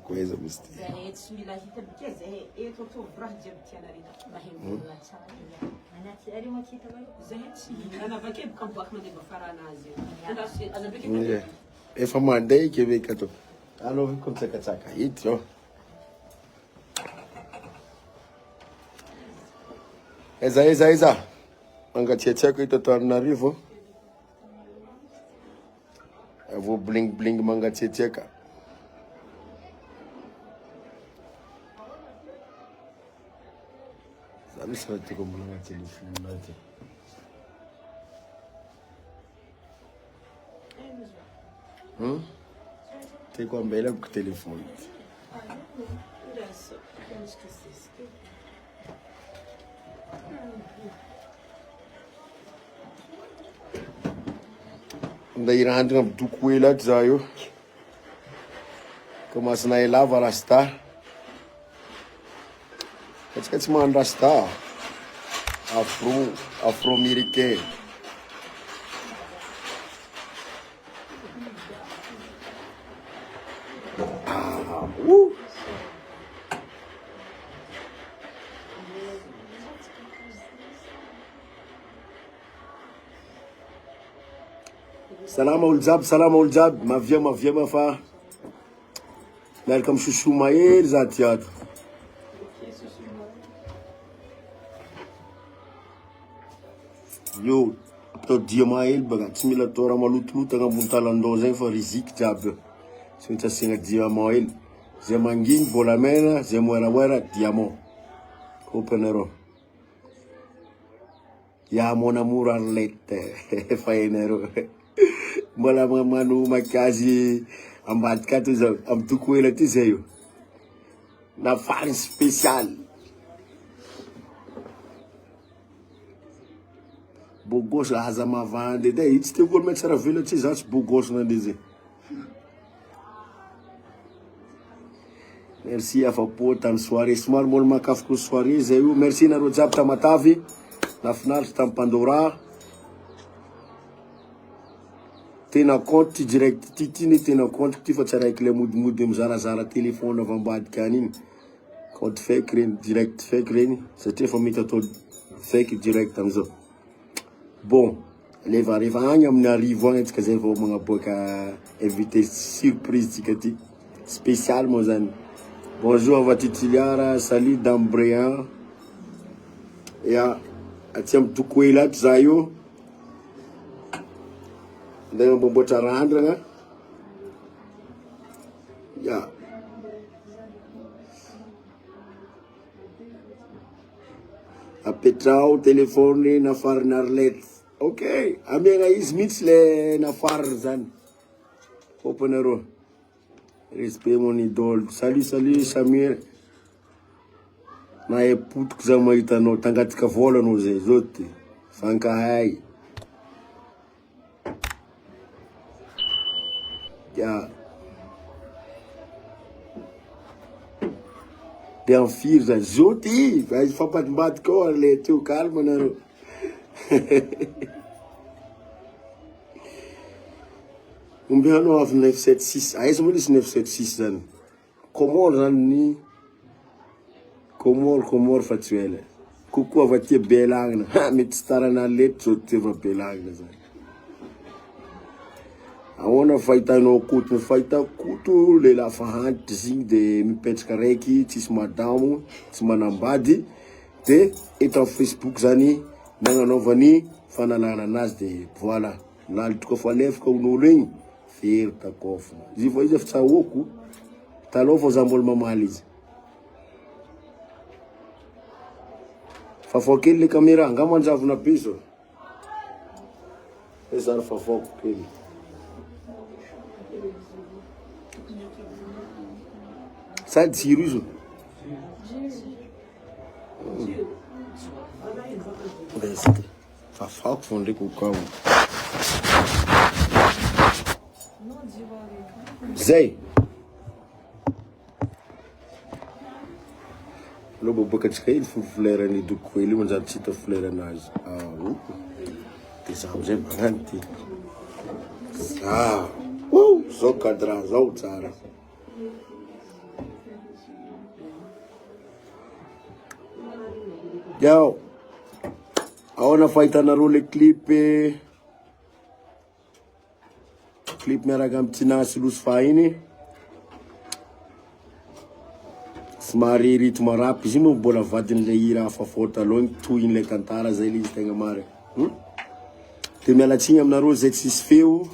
Coisa misty. Efa mandeha ke veka to. Alô, kumtsaka hit yo. Eza. Mangatsiatsiako ito Antananarivo. Avo bling mangatsiatsiaka. Zany sara tiako mbola telefony naty. Tiako ambelako telefony. Ndaira handrina bidoko ela ato za io. Komasina lava rasta. Katsika tsy mahano rasta. Afro-américain. Salama olo jiaby, mavia fa miaraka misosoma hely za ty ato. Yo, atao diamant hely baka, tsy mila atao raha malotoloto agnambony talandao zay fa riziky jiaby. Tsy maintsy asiagna diamant hely. Zay manginy, volamena, zay moeramoera, diamant. Kompanareo. Ya mon amour Arlette, fa hainareo. Mbola magnano makiazy ambadika ato zao, amy doko ela ty zay io. Nafary spécial. Bogos aza mavandy edy, itsy teo koa metsara vela tsy za tsy bogos nande zay. Merci afapo tamy soirée, somary mbola makafiko soirée zay io. Merci nareo jiaby tamatavy. Nafinaritra tamy Pandora. Tena compte direct titiny tena compte ty fa tsy araiky le modimody mizarazara telefone avy ambadika aniny. Compte fake reny, direct fake reny, satria fa mety atao fake direct amizao. Bon, levareva agny amin'ny arivo agny atsika zay vao magnaboaka invité surprise tsika ty. Spécial moa zany. Bonjour va titiliara, salut Dambréan. Ya, aty amy doko ela ato za io. Ndai mbomboatra randragna. Ya. Apetrao telefony nafariny Arlette. Ok, amiagna izy mitsy le nafary zany. Kompanareo. Respect mon idole. Salut Samir. Na epotiko za mahita anao, tangatika vola anao zay, zoty. Fankahay. Ya. Bien firy zany, zoty, fampadimbadika ao le teo calme nareo. Ombihanao avy 976, aiza moa nisy 976 zany? Komoro zany ny Komoro fa tsy ela. Kokoa avy aty Belagna. Mety tsy tarana Arlette zao ty va Belagna zany. Ahoana fahitanao koto? Ny fahitako koto le lafa hantitry zigny de mipetraka raiky, tsisy madamo, tsy manambady. De eto amin'ny Facebook zany nagnanaovany fanalana anazy de voilà. Nalitry koa fa lefaka on'olo igny, fery takofona. Izy fa izy efa tsy ahoako, taloha fa za mbola mamaly izy. Fafa kely le caméra, nga manjavona be zao. E zany fafako kely. Sady jiro izo. Fafako fô ndraiky o kao. Zay. Lobo boka tsika iny fleur ny doko hely manjary tsy hita fleur anazy. De za amizay magnano ty. zao cadran zao tsara. Yao. Aona fahitanareo le clip miaraka amin'ny Tinasy Losfa iny. Somary rythme rap izy moa mbola vadin'le hira hafa fort taloha toy le tantara zay le izy tegna mare. De mialatsiny aminareo zay tsisy feo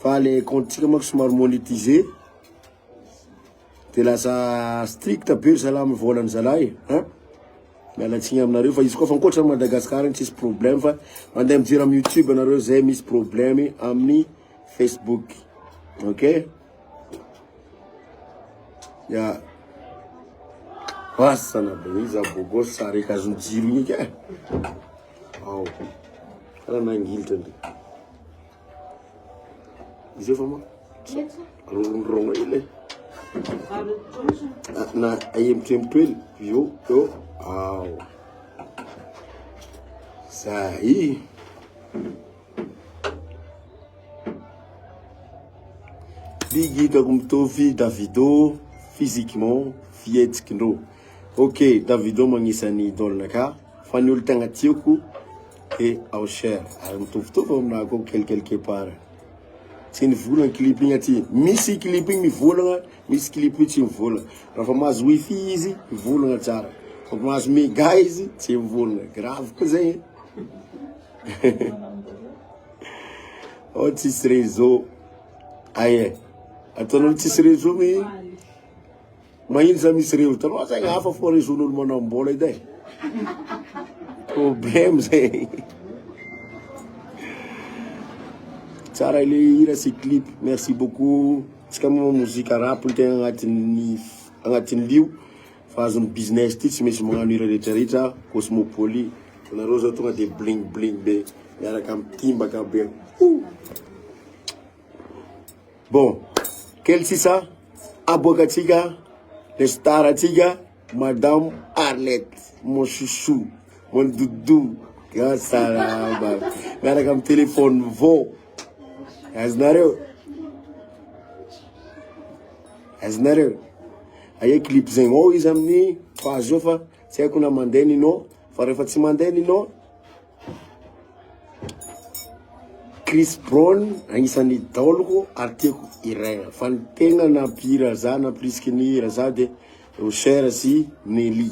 fa le compte-tsika manko somary monétisé. De lasa strict be salama volany zalahy, mialatsiny aminareo fa izy koa fa ankoatra Madagascar ny tsisy problème fa mandeha mijery amin'ny YouTube anareo zay misy problème amin'ny Facebook. Ok? Ya. Wasana be iza bogo sare kazon jiro igny ke. Ao. Kala nangiltra ndi. Izy fa ma. Ronron ile. Na ayemtempel yo yo. Ao. Sai. Bigita kumtofi Davido physiquement fietsikindro. Ok, Davido magnisany idolnaka fa ny olo tegna tiako e Ausher. Ary mitovitovy aminako quelque part. Tsy nivolagna clip igny aty. Misy clip igny mivolagna, misy clip igny tsy mivolagna. Raha fa mahazo wifi izy, mivolagna tsara. Fa mahazo méga izy, tsy mivolagna. Grave koa zay. Oh, tsisy réseau. Aye. Ataonao tsisy réseau mi mahino za misy réseau. Tanao zay hafa fo réseau n'olo manambola edy. Problème zay. Tsara ile hira si clip. Merci beaucoup. Tsika moa muzika rap ny tegna agnatin'ny lio. Fa azon'ny business ty tsy maintsy magnano hira rehetrarehetra. Cosmopoly. Nareo zao tonga de bling bling be. Miaraka amin'ny timbaka be. Bon, quel c'est ça? Abokatsika, le star atika, Madame Arlette, mon chouchou, mon doudou. Gasaraba. Miaraka amin'ny téléphone vo. Aznareo. Aye clip zegny ao izy amin'ny page fa tsy haiko na mandeha ninao fa rehefa tsy mandeha ninao Chris Brown agnisan'ny idoloko ary tiako iraigna fa ny tegna nampihira za nampirisiky ny hira za de Ausher sy Nelly.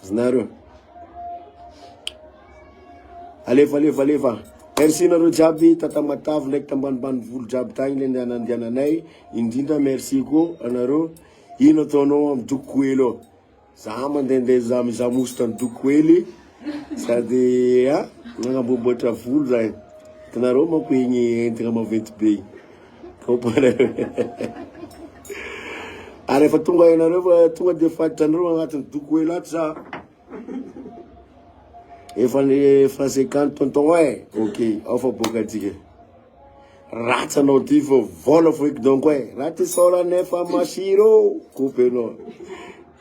Aznareo. Alefa. Merci nareo jiaby tata Matavy ndraiky tambanimbany volo jiaby tagny le nandiananay. Indrindra merci ko anareo. Ino ataonao amin'ny Dokoely. Za mandehandeha za mizamoso tany Dokoely. Sady nagnamboamboatra volo zay. Tanareo manko igny entigna maventy be. Comprendre. Ary efa tonga ianareo fa tonga de faditranareo agnatin'ny Dokoely ato za. Efa le français canto tonton ouais. Ok, ao fa boka atsika. Ratsanao ty fa vola fo eky donc ouais. Raty sola nefa masiro. Coupe no.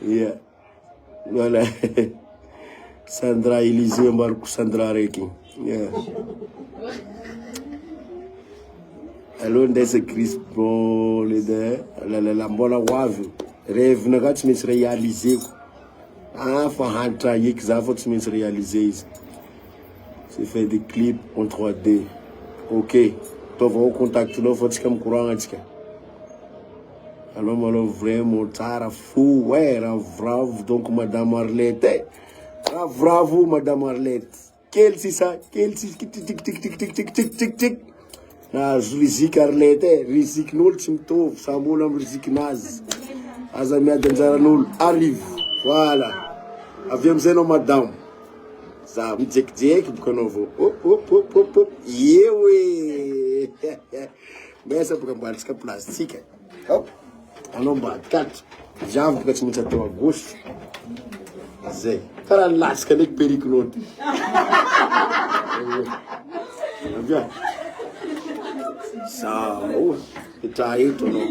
Yeah. Voilà. Sandra Elise Marco Sandra reky. Yeah. Allo ndese Chris Brown le la mbola wavy. Rêve naka tsy maintsy réaliser ko. Fa hantra eky za fa tsy maintsy réaliser izy. C'est fait des clips en 3D. Ok. Toi va au contact là faut tsika micourant atsika. Alors malo vraiment tsara fou ouais ravravo donc Madame Arlette. Ravravo Madame Arlette. Quel c'est ça? Quel c'est tic. Na riziki Arlette, rizikin'olo tsy mitovy, samby olo amin'ny rizikinazy. Aza miady anjaran'olo, arrive. Voilà. Avy amizay anao madame. Za mijekijeky boka anao vao. Hop. Yewe. Mesa boka ambalitsika plastika. Hop. Anao mbady kato. Javy boka tsy maintsy atao à gauche. Zay. Karaha latsika ndraiky perikinao. Avya. Sao. Petra eto anao.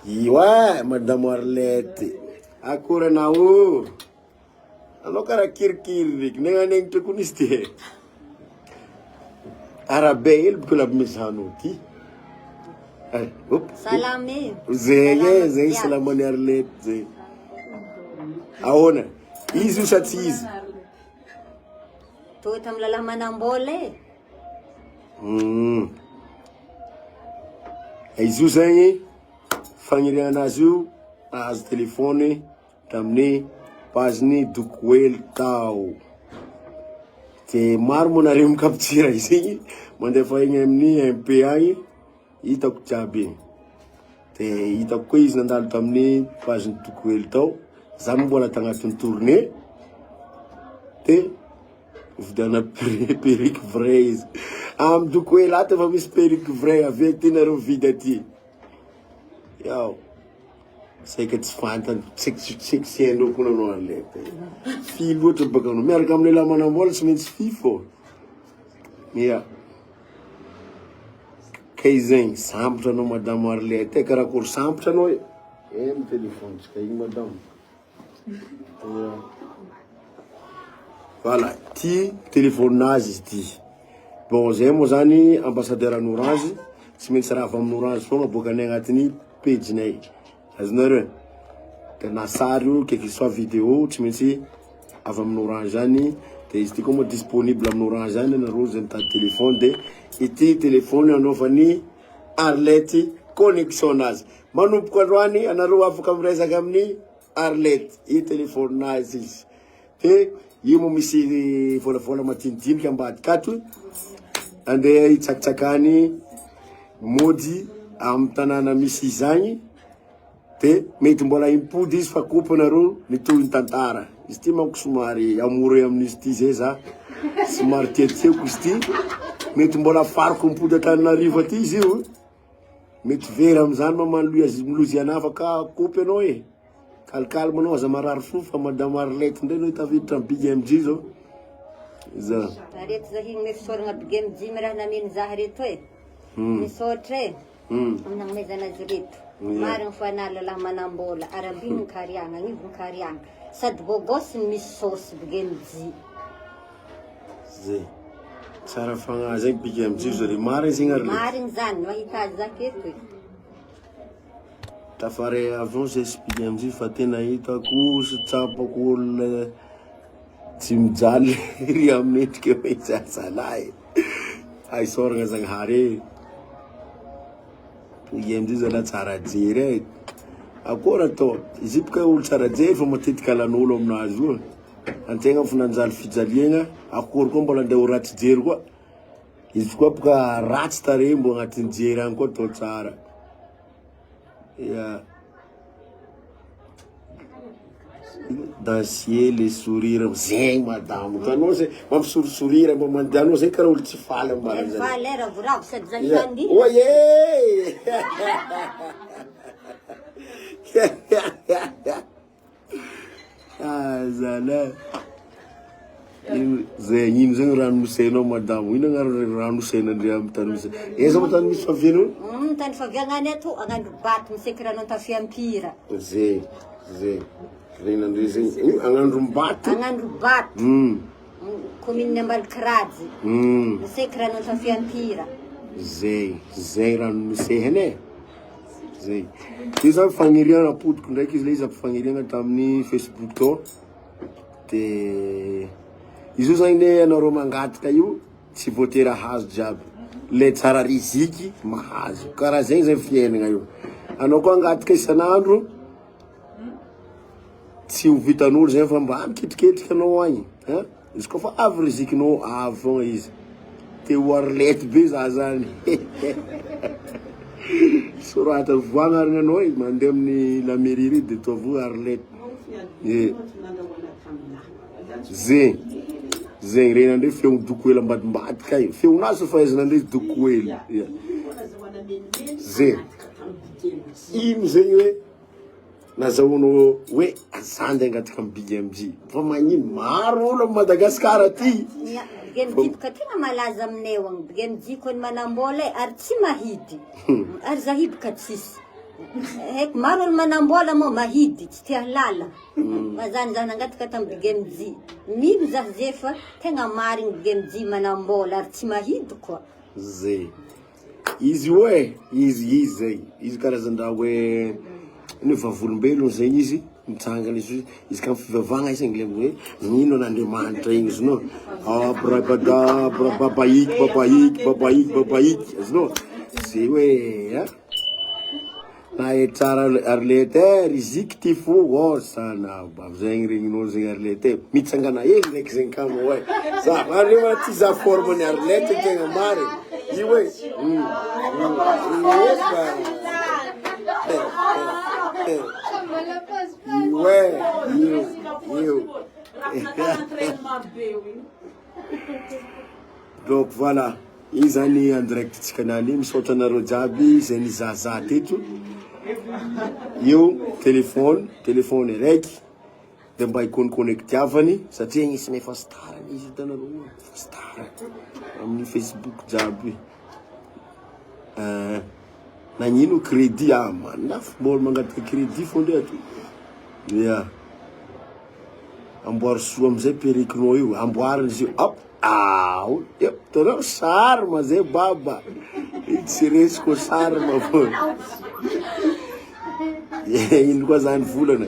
Ouais, Madame Arlette. Akora na o. Ano kara kirkir rik. Nenga neng tukunis te. arabe hely boko la mizano ty. Salame. Zegny salamany Arlette zegny. Ahoana? Izy io sa tsy izy? Toy tam lalahy manambola Izy io zegny fagniriana azy io azo telefony tamin'ny page-ny Dokoely tao. Te maro moa nareo mikapitira izy igny mandefa igny amin'ny MP agny hitako jiaby igny. Te hitako koa izy nandalo tamin'ny page-ny Dokoely tao. Za mbola tagnatin'ny tournée. Te vidana perruque vrai izy. Am Dokoely ato fa misy perruque vrai avy ty nareo vidy aty. Yao. Saika tsy fantany, tsy hainao koa nanao Arlette. Fi loatra baka anao. Miaraka amin'ny lehilahy manambola tsy maintsy fi fô. Ia. Kay zegny, sambotra anao madame Arlette. Karakory sambotra anao e. Amy téléphone-tsika igny madame. Voilà, ty téléphone-nazy izy ty. Bon, zay moa zany ambassadeur an'ny Orange, tsy maintsy raha avy amin'ny Orange fogna bokanay agnatin'ny page-nay. Azonareo? De na sary io, quel que soit vidéo, tsy maintsy avy amin'ny Orange zany. De izy ty koa moa disponible amin'ny Orange zany, nareo zay mitady téléphone. De ity téléphone anaovany Arlette connexion nazy. Manomboka androany, anareo afaka miresaka amin'ny Arlette, i téléphone nazy izy. De io moa misy volavola matinidinika ambadika ato. Andeha hitsakitsakany mody amin'ny tanàna misy izy agny. De mety mbola impody izy fa kopy nareo mitohy ny tantara. Izy ty manko somary amore amin'izy ty zay za. Somary tiatiako izy ty. Mety mbola faroko mipody Antananarivo aty izy io. Mety vera amizany mamano milozy anafa ka kopy anao e. Calme anao aza marary fo fa madame Arlette ndray no taviditra amin'ny Big MJ zao. Za. Arety zahiny mefisoragna Big MJ raha nameny zaha reto e. Misotra e. Aminamezana azy reto. Marina fa na lalahy manambola, arabiny kariagna, anivony kariagna. Sady bôbôsy misy sôsy Big MJ. Zay. Tsara fagnahy zegny Big MJ zare marina zegny Arlette. Marina zany, mahita azy zaketo e. Tafare avant zay sy Big MJ fa tena hitako sy tsapako olona tsy mijaly ry amin'ny endrika hoe zazalahy. Ay soragna Zagnahary. Big MJ zala tsara jery e. Akory atao? Izy boka olo tsara jery fa matetika alan'olo aminazy io. Antegna fa nanjaly fijaliagna, akory koa mbola andeha ho ratsy jery koa. Izy koa boka ratsy tare mbo agnatin'ny jery agny koa atao tsara. Yeah. Danser les sourires zegny madame. Tanao zay mampisourisourire mbo mandianao zay karaha olo tsy faly ambara zany. Faly ravoravo sady zahiny. Oye! Ah, zala. Zegny ino zegny rano nosenao madame. Ino agnarany rano nosenandre amin'ny tany misy. Eza mo tany misy favianao? Tany faviagnany ato, agnandro bato miseky rano tafiampira. Zay. Renandre zegny. Agnandro mbato? Agnandro bato. Commune Ambalikirady. Miseky rano tafiampira. Zay rano misehany e. Zay. Izy zany fagniriana apodiko ndraiky izy le izy fagniriana tamin'ny Facebook tao. De izy io zany ne anareo mangataka io tsy voatera hazo jiaby. Le tsara riziky mahazo. Karaha zegny zay fiainana io. Anao koa angataka isan'andro tsy ho vitan'olo zay fa mba mikitiketriky anao agny. Izy koa fa avy rizikinao avy fogna izy. Te ho Arlette be za zany. Sorata voagnarina anao e mandeha amin'ny la mairie ry de toa Arlette. Zegny renandre feo Dokoely ambadimbadika io. Feonazy fahaizanandre Dokoely. Zegny. Ino zegny hoe nazahoanao hoe azandy angataka amin'ny Big MJ. Fa magnino maro olo Madagasikara ty. Big MJ boka tena malaza aminay agny. Big MJ koa manambola ary tsy mahidy. Ary zahy boka tsisy. Haiko maro olo manambola moa mahidy, tsy tia lala. Mazany zany angataka tamin'ny Big MJ. Mino zaho zay fa tena mariny Big MJ manambola ary tsy mahidy koa. zay izy hoe izy karazan-draha hoe ny vavolombelona zegny izy mitsangana izy ka fivavagna izy angle hoe nino an'Andriamanitra igny izy no abrabada babaik izy no zay hoe na e tsara Arlette riziki ty fo sanaba zegny regninao zegny Arlette mitsangana hely ndraiky zegny kamo hoe za anima ty za forme ny Arlette tegna mary i hoe donc voilà izy zany en direct tsika nany misaotra anareo jiaby zay nizahazaha teto io telefone raiky de mba iconnectiavany satria igny nefa star izy hitanareo star amin'ny Facebook jiaby nagnino crédit manafo mbola mangataka crédit fondé ato ya amboary soa amizay perikinao io amboariny izy io tanao sarma zay baba tsy resiko sarma fo ino koa zany volana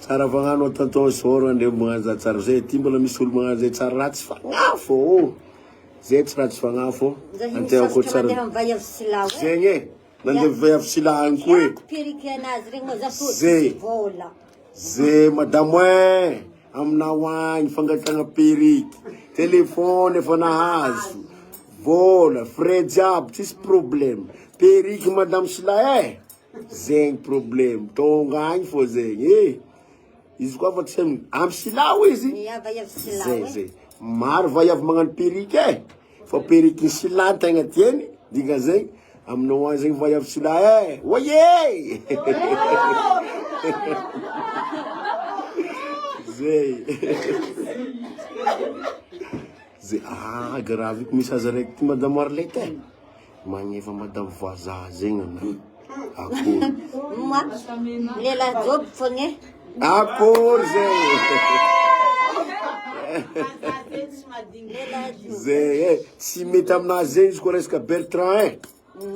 tsara vagnano tonton soro ande magnano tsara zay ty mbola misy olo magnano zay tsara ratsy fagnafo zay tsy ratsy fagnafo anteako tsara zegny nandeha vavy sila agny koe zay madame aminao agny fangatagna periky telefone efa nahazo vola frais jiaby tsisy problème periky madame sila zegny problème tonga agny fo zegny izy koa fa tsy amy silao izy zay maro vaiavy magnano periky fa periky ny sila tegna tieny diga zegny aminao agny zegny vaiavy sila oye zay grave misy aza raiky ty madame Arlette magnefa madame voisin zegny lela job fogny akory zay tsy mety aminazy zegny izy koa resaka Bertrand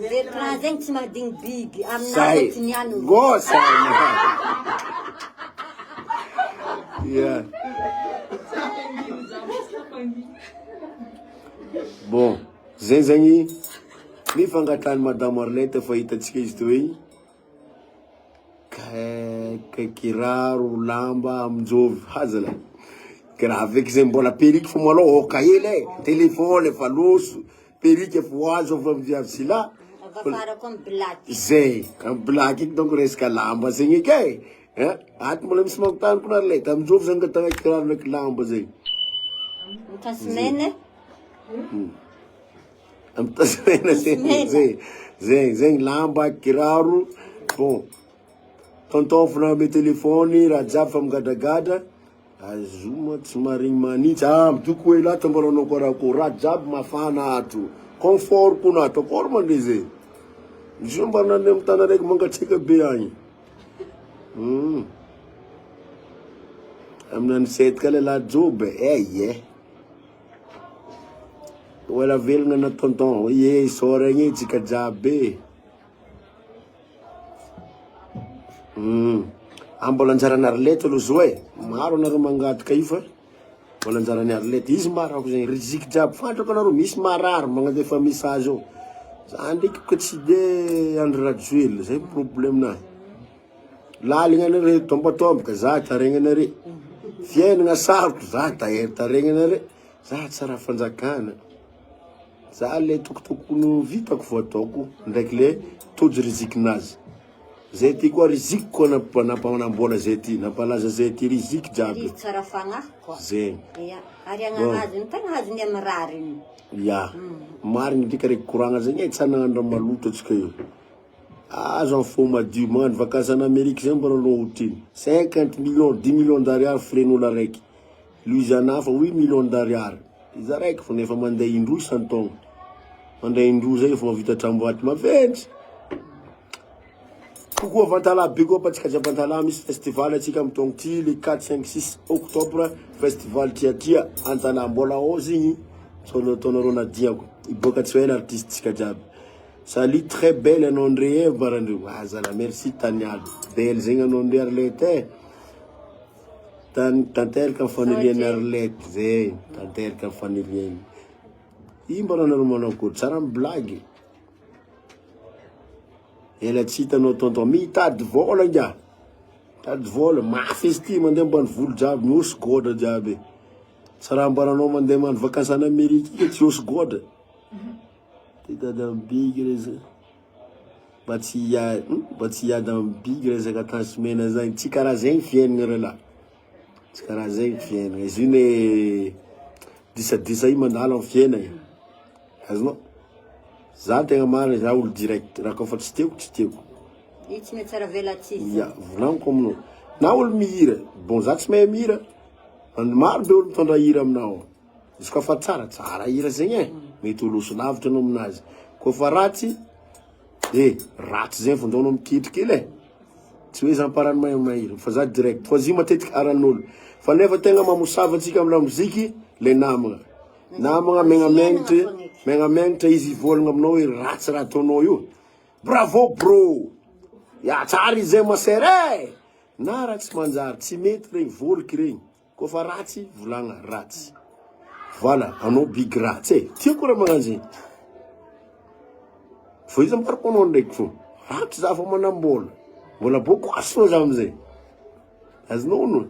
Bertrand zegny tsy mahadigny bigy aminazy ty niano gosa bon zay zegny mifangatany madame Arlette fa hitatsika izy to igny kiraro lamba aminjovy hazala grave eky zay mbola periky fo malo oka hely telefone efa loso periky efa hoazo avy amy viavy sila zay amy blaky eky donc resaka lamba zegny eky aty mbola misy magnotany ko Arlette aminjovy zany gatagna kiraro ndraiky lamba zegny mitasmene mitasmena zegny lamba kiraro bon tontonfona ame telefony raha jiaby fa migadragadra azoma tsy marigny manitsy midoko hoe la tambaranao ko raha jiaby mafana ato confort ko nato akory mande zay izy io mba nande amy tana raiky mangatsika be agny aminany setka lela job wala velona na tonton sora igny tsika jiaby mbola anjarany Arlette aloha zo maro anareo mangataka io fa mbola anjarany Arlette izy marako zegny riziky jiaby fantrako anareo misy marary magnadefa message ao za ndraiky ko tsy de andro rajoely zay problème na laligna anare tombatomboka za taregna anare fiainagna sarotro za taregna anare za tsara fanjakana za le tokotokony vitako vo ataoko ndraiky le tojo rizikinazy zay ty koa riziky koa napanambola zay ty nampalaza zay ty riziky jiaby tsara fagnahy koa zegny ary agnanazony tegna hazony amy rariny marigny ndrika raiky koragna zegny tsy anagnandra maloto atsika io azo amy fo madio magnano vakansy an'Amerika zay mbola anao hotiny 50 millions 10 millions d'ariary fren'olo araiky Louisiana fa 8 millions d'ariary izy araiky fa nefa mandeha indroa isan-taogno mandeha indroa zay fa mavita tramboaty maventy kokoa vantala be koa patsika jiaby vantala misy festival atsika amy taogno ty le 4 5 6 octobre festival tiatia antala mbola ao zegny Tonoro Nadiako. Il faut que tu sois un artiste. Salut, très belle, un André, Barandou. Merci, Tania. Belle, c'est un André Arlette. Tantel kan fanilien Arlette. Tantel kan fanilien. Il m'a donné mon coup. Ça rend blague. Et la cita no tonton. Mi t'as de vol, gars. T'as de vol. Ma festi, man, dem bon full job. Nous, god, job. Ça rend barano, man, dem man vacances en Amérique. Tu es god. T'es dans big raison. Batia dans big raison quand on se met dans un petit carassin fien là. Petit carassin fien. Et une 17 il m'a allé en fien. Azno. Ça t'es mal Raoul direct. Rakofat steu. Isso me tsara velati. Ya, vlan comme nous. Naoul mire. Bon zats me mire. On mar beul ton raira mnao. Iska fa tsara ira zegny. Mety oloso lavitra anao aminazy. Kofa ratsy, ratsy zay fondao anao mikitrika ely e. Tsy hoe zamparany mahiry. Fa za direct. Fa zy matetiky aran'olo. Fa nefa tegna mamosavatsika amina moziky, le namagna. Namagna megnamegnitra izy volagna aminao hoe ratsy raha ataonao io. Bravo bro! Ya tsara izy zay masere! Na ratsy manjary, tsy mety regny, voliky regny. Kofa ratsy, volagna ratsy. Voilà, anao big ratsy. Tiako raha magnano zegny. Fo izy amparako anao ndraiky fo. Ratsy za fa manambola. Mbola boko aso fô za amizay. Azonao no.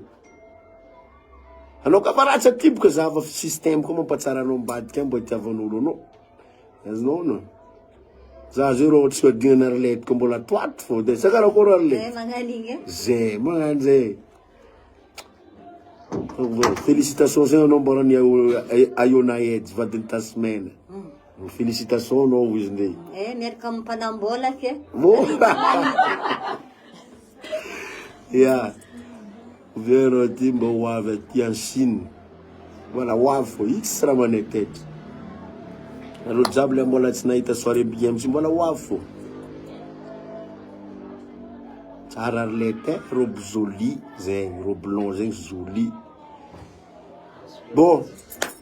Anao ka fa ratsy atiboka za fa système koa mampatsara anao mbadika mbo itiavan'olo anao. Azonao no. Za zay rô tsy adinana Arlette ko mbola toato fô. De sa karakôry Arlette? Zay, magnano zay. Félicitations zay anao mborany Ayona Edge vadiny tasmena. Félicitations anao izy ndray. Miaraka amin'ny mpanambola ke. Ya. Vero ty mba hoavy aty en Chine. Voilà, hoavy fô. X raha manetety. Alô jiaby le mbola tsy nahita soirée BMC mbola hoavy fô. Tsara Arlette, robe jolie zegny, robe long zegny jolie. Bon,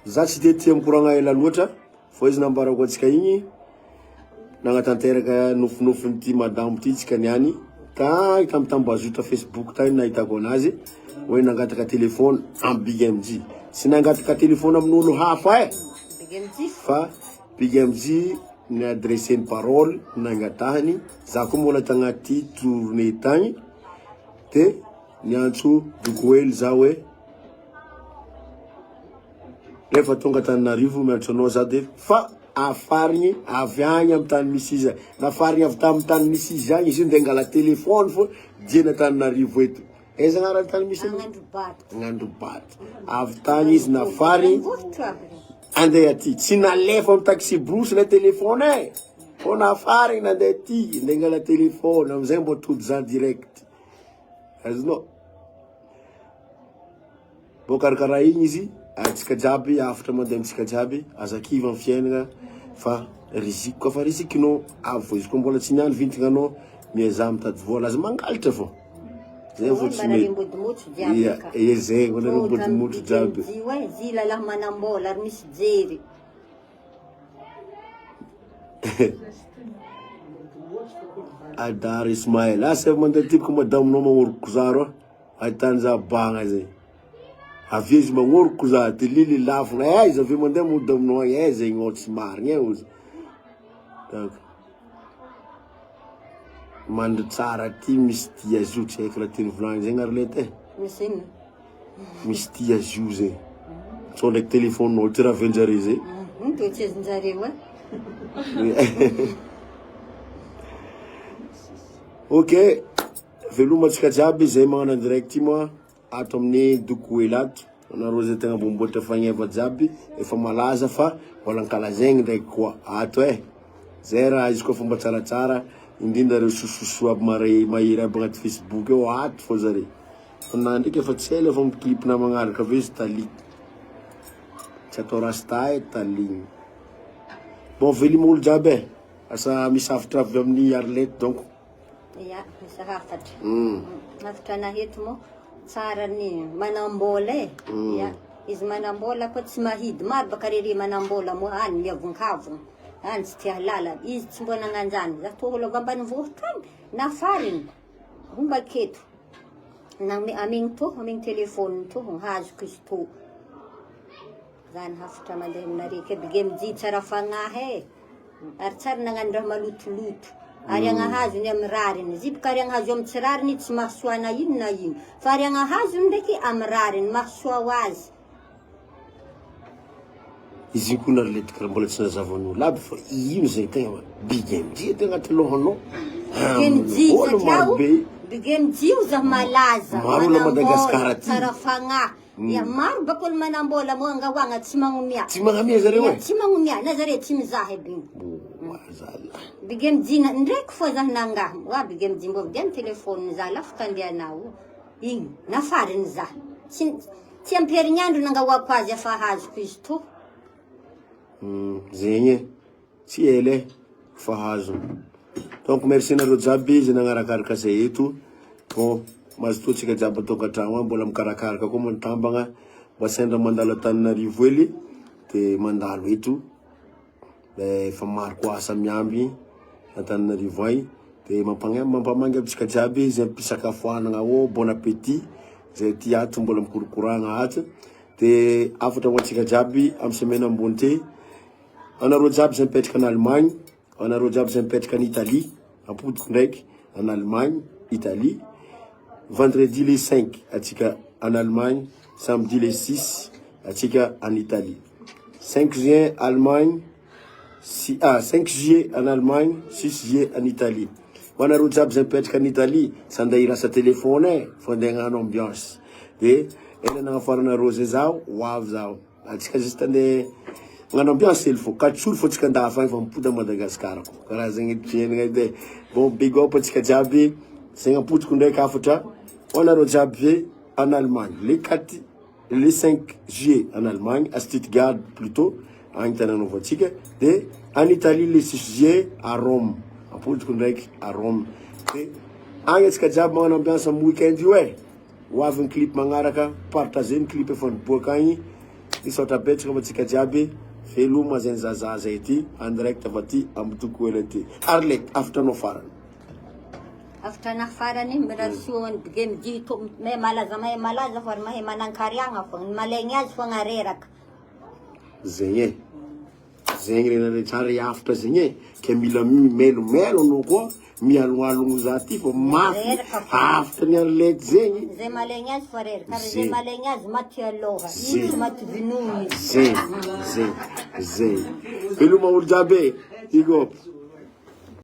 za tsy de tia mikoragna ela loatra, fô izy nambarako antsika igny, nagnatanteraka nofinofiny madame ty tsika niany, tamy tambazotra Facebook tany nahitako anazy, hoe nangataka telefone en Big MG. Tsy nangataka telefone amin'olo hafa fa Big MG ni adressé une parole nangatahany, za koa mbola tagnaty tournée tagny, te niantso Duguel za hoe rehefa tonga Tananarivo miantso anao za de fa afarigny avy agny amy tany misy izy. Nafarigny avy tamy tany misy izy agny izy io nde angala telefone fô diena Tananarivo eto. Eza agnarany tany misy Agnandrobato. Avy tany izy nafarigny andeha aty. Tsy nalefa amy taxi brosy le telefone e. Fô nafarigny nandeha aty nde angala telefone amizay mbo tody za direct. Azonao. Bo karakara igny izy atsika jiaby afatra mandeha amitsika jiaby azakiva amy fiainagna fa riziki koa fa rizikinao avo izy koa mbola tsy niany vintignanao miaza mitady vola azy mangalitra fô zay fô tsy mety zay mbola rimbodimotro jiaby zy lalahy manambola ary misy jery Adar Ismaël asa mandeha tiako madaminao magnoroko za ro ahitany za bagna zay. Avy izy magnoroko za ty lily lafona izy avy mandeha mody aminao zegny ôhatra tsy marigny ozy. Donc mandry tsara ty misy tia zo tsy haiko raha tiany volagny zegny Arlette misy ino? Misy tia zo zay. Tsao ndraiky telefonenao ty raha venjare zay. Toetsezinjareo Ok, velomatsika jiaby zay magnano direct moa ato amin'ny Duguel ato. Anareo zay tegna mbomboatra fagneva jiaby efa malaza fa mbola ankalazaigny ndraiky koa ato e. Zay raha izy koa fomba tsaratsara indrindra reo sososo aby mahery aby agnaty Facebook eo ato fô zare. Na ndraiky efa tsy ela efa clip na magnaraka avy izy taliky. Tsy atao rasta taligny. Bon, velom'olo jiaby e. Asa misafatra avy amin'ny Arlette donc. Ya, misy hafatra. Hafatra naheto mo tsara ny manambola e. Ya. izy manambola koa tsy mahidy maro baka rery manambola mo any miavonkavona any tsy tia lala izy tsy mbo nagnanjany za to olo ambany vohitra any nafariny homba keto amigny telefôny to hazoko izy to zany hafatra mandeha aminareka bige mijidy tsara fagnahy ary tsara nagnano raha malotoloto ariagna hazony amin'ny rariny izy baka ariagna hazo amin'ny tsy rariny tsy mahasoa na ino fa ariagna hazony ndraiky amin'ny rariny mahasoa ho azy izy koa naraletika raha mbola tsy nazavan'olo aby fa ino zay tegna bigemji ty agnaty lohanao bigemji satria bigemji o zah malaza maro olo Madagasikara ty tsara fagnahy ya maro baka olo manambola mo angahoagna tsy magnomia zareo tsy magnomia na zare tsy mizaha biny bigemji ndraiky fô zah nangaha wa bigemji mbo vidiany telefôny za lafo tandehanao igny nafariny zah tsy amperignandro nangahoako azy afa hazoko izy to zegny tsy ela fahazo donc merci nareo jiaby izy nagnarakaraka zay eto bon mazo totsika jiaby atao-katragno mbola mikarakaraka koa matambagna mba sendra mandalo Antananarivo ely de mandalo eto efa maro koa asa miamby Antananarivo ay de mampamangy abitsika jiaby zay ampisakafoanagna ao bon appétit zay ty ato mbola mikorokoragna ato de afatra ho antsika jiaby amy semaine ambony ty anareo jiaby zay mipetraka en Allemagne anareo jiaby zay mipetraka en Italie apodiko ndraiky en Allemagne Italie vendredi le 5 atsika en Allemagne samedi le 6 atsika en Italie 5 juin Allemagne 5 juillet en Allemagne 6 juillet en Italie anareo jiaby zay mipetraka en Italie tsy andeha irasa telefôny fa andeha hagnano ambiance de ela nagnafaranareo zay zao hoavy zao atsika juste andeha ngano ambiance ely fo katsolo fo tsika ndafa fa mipody a Madagasikara ko karaha zegny fiainagna edy bon big up atsika jiaby zegny apodiko ndraiky afatra anareo jiaby en Allemagne le 5 juillet en Allemagne à Stuttgart plutôt agny tananovantsika de en Italie le 6 juillet à Rome apodiko ndraiky à Rome de agny atsika jiaby magnano ambiance amy weekend io hoavy ny clip magnaraka partageny clip efa niboaka agny isatra betsaka atsika jiaby veloma zay zaza zay ty en direct avy aty amy toko ela ty Arlette afatra anao farany afatra na farany miratio bigemji to mahay malaza fa mahay manankariagna fo ny malaigny azy fo agnareraka zegny zegny rena tsara afatra zegny ke mila melomelo anao koa mialoalogno za ty fo mafy afatra ny Arlette zegny zay malaigny azy fo reraka ary zay malaigny azy maty aloha izy maty vinony zay veloma olo jiaby big up